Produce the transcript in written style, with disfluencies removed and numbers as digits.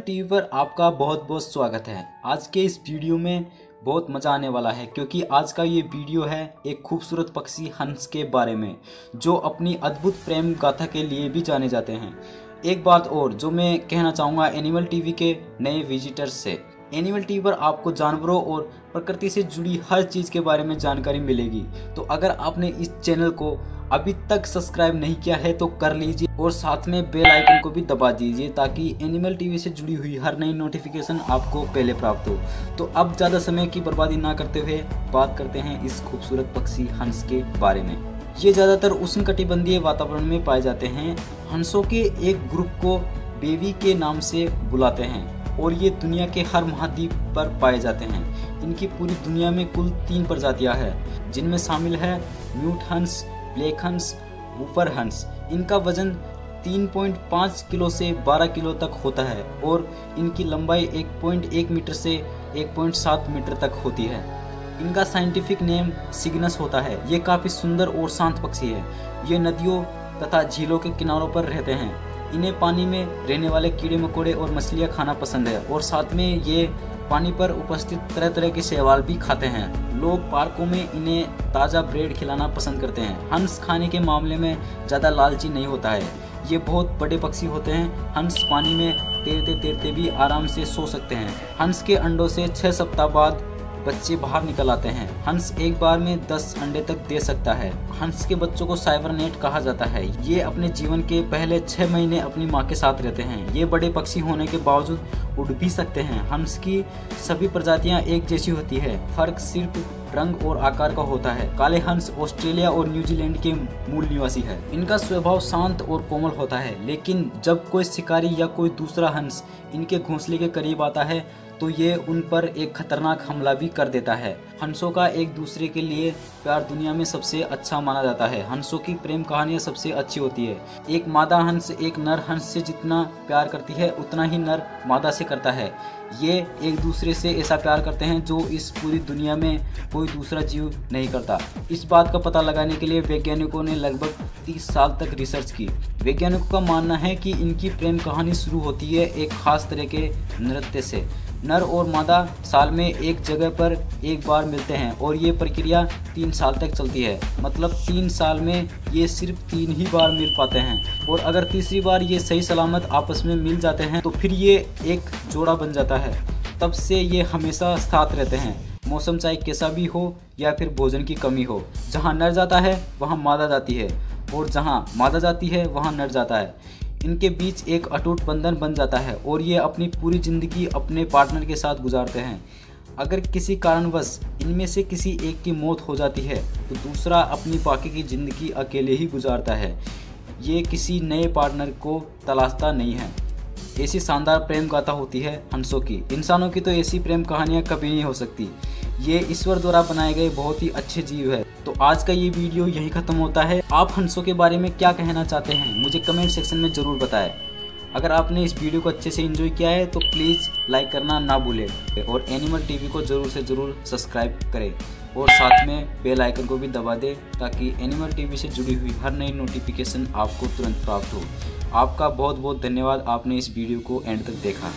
TV पर आपका बहुत बहुत स्वागत है। आज के इस वीडियो में बहुत मज़ा आने वाला है क्योंकि आज का ये वीडियो है एक खूबसूरत पक्षी हंस के बारे में जो अपनी अद्भुत प्रेम गाथा के लिए भी जाने जाते हैं। एक बात और जो मैं कहना चाहूँगा एनिमल टीवी के नए विजिटर्स से, एनिमल टीवी पर आपको जानवरों और प्रकृति से जुड़ी हर चीज़ के बारे में जानकारी मिलेगी। तो अगर आपने इस चैनल को अभी तक सब्सक्राइब नहीं किया है तो कर लीजिए और साथ में बेल आइकन को भी दबा दीजिए ताकि एनिमल टीवी से जुड़ी हुई हर नई नोटिफिकेशन आपको पहले प्राप्त हो। तो अब ज़्यादा समय की बर्बादी ना करते हुए बात करते हैं इस खूबसूरत पक्षी हंस के बारे में। ये ज़्यादातर उष्णकटिबंधीय वातावरण में पाए जाते हैं। हंसों के एक ग्रुप को बेवी के नाम से बुलाते हैं और ये दुनिया के हर महाद्वीप पर पाए जाते हैं। इनकी पूरी दुनिया में कुल 3 प्रजातियां हैं जिनमें शामिल है म्यूट हंस, ब्लैक हंस, वूफर हंस। इनका वजन 3.5 किलो से 12 किलो तक होता है और इनकी लंबाई 1.1 मीटर से 1.7 मीटर तक होती है। इनका साइंटिफिक नेम सिग्नस होता है। ये काफ़ी सुंदर और शांत पक्षी है। ये नदियों तथा झीलों के किनारों पर रहते हैं। इन्हें पानी में रहने वाले कीड़े मकोड़े और मछलियाँ खाना पसंद है और साथ में ये पानी पर उपस्थित तरह तरह के शैवाल भी खाते हैं। लोग पार्कों में इन्हें ताज़ा ब्रेड खिलाना पसंद करते हैं। हंस खाने के मामले में ज़्यादा लालची नहीं होता है। ये बहुत बड़े पक्षी होते हैं। हंस पानी में तैरते तैरते भी आराम से सो सकते हैं। हंस के अंडों से 6 सप्ताह बाद बच्चे बाहर निकल आते हैं। हंस एक बार में 10 अंडे तक दे सकता है। हंस के बच्चों को साइबरनेट कहा जाता है। ये अपने जीवन के पहले 6 महीने अपनी माँ के साथ रहते हैं। ये बड़े पक्षी होने के बावजूद उड़ भी सकते हैं। हंस की सभी प्रजातियां एक जैसी होती है, फर्क सिर्फ रंग और आकार का होता है। काले हंस ऑस्ट्रेलिया और न्यूजीलैंड के मूल निवासी है। इनका स्वभाव शांत और कोमल होता है, लेकिन जब कोई शिकारी या कोई दूसरा हंस इनके घोंसले के करीब आता है तो ये उन पर एक खतरनाक हमला भी कर देता है। हंसों का एक दूसरे के लिए प्यार दुनिया में सबसे अच्छा माना जाता है। हंसों की प्रेम कहानियाँ सबसे अच्छी होती है। एक मादा हंस एक नर हंस से जितना प्यार करती है उतना ही नर मादा से करता है। ये एक दूसरे से ऐसा प्यार करते हैं जो इस पूरी दुनिया में कोई दूसरा जीव नहीं करता। इस बात का पता लगाने के लिए वैज्ञानिकों ने लगभग 30 साल तक रिसर्च की। वैज्ञानिकों का मानना है कि इनकी प्रेम कहानी शुरू होती है एक खास तरह के नृत्य से। नर और मादा साल में एक जगह पर एक बार मिलते हैं और ये प्रक्रिया 3 साल तक चलती है। मतलब 3 साल में ये सिर्फ 3 ही बार मिल पाते हैं और अगर तीसरी बार ये सही सलामत आपस में मिल जाते हैं तो फिर ये एक जोड़ा बन जाता है। तब से ये हमेशा साथ रहते हैं, मौसम चाहे कैसा भी हो या फिर भोजन की कमी हो। जहाँ नर जाता है वहाँ मादा जाती है और जहाँ मादा जाती है वहाँ नर जाता है। इनके बीच एक अटूट बंधन बन जाता है और ये अपनी पूरी ज़िंदगी अपने पार्टनर के साथ गुजारते हैं। अगर किसी कारणवश इनमें से किसी एक की मौत हो जाती है तो दूसरा अपनी बाकी की ज़िंदगी अकेले ही गुजारता है। ये किसी नए पार्टनर को तलाशता नहीं है। ऐसी शानदार प्रेम गाथा होती है हंसों की। इंसानों की तो ऐसी प्रेम कहानियाँ कभी नहीं हो सकती। ये ईश्वर द्वारा बनाए गए बहुत ही अच्छे जीव है। तो आज का ये वीडियो यहीं ख़त्म होता है। आप हंसों के बारे में क्या कहना चाहते हैं मुझे कमेंट सेक्शन में ज़रूर बताएं। अगर आपने इस वीडियो को अच्छे से एंजॉय किया है तो प्लीज़ लाइक करना ना भूलें और एनिमल टीवी को ज़रूर से ज़रूर सब्सक्राइब करें और साथ में बेल आइकन को भी दबा दें ताकि एनिमल टीवी से जुड़ी हुई हर नई नोटिफिकेशन आपको तुरंत प्राप्त हो। आपका बहुत बहुत धन्यवाद, आपने इस वीडियो को एंड तक देखा।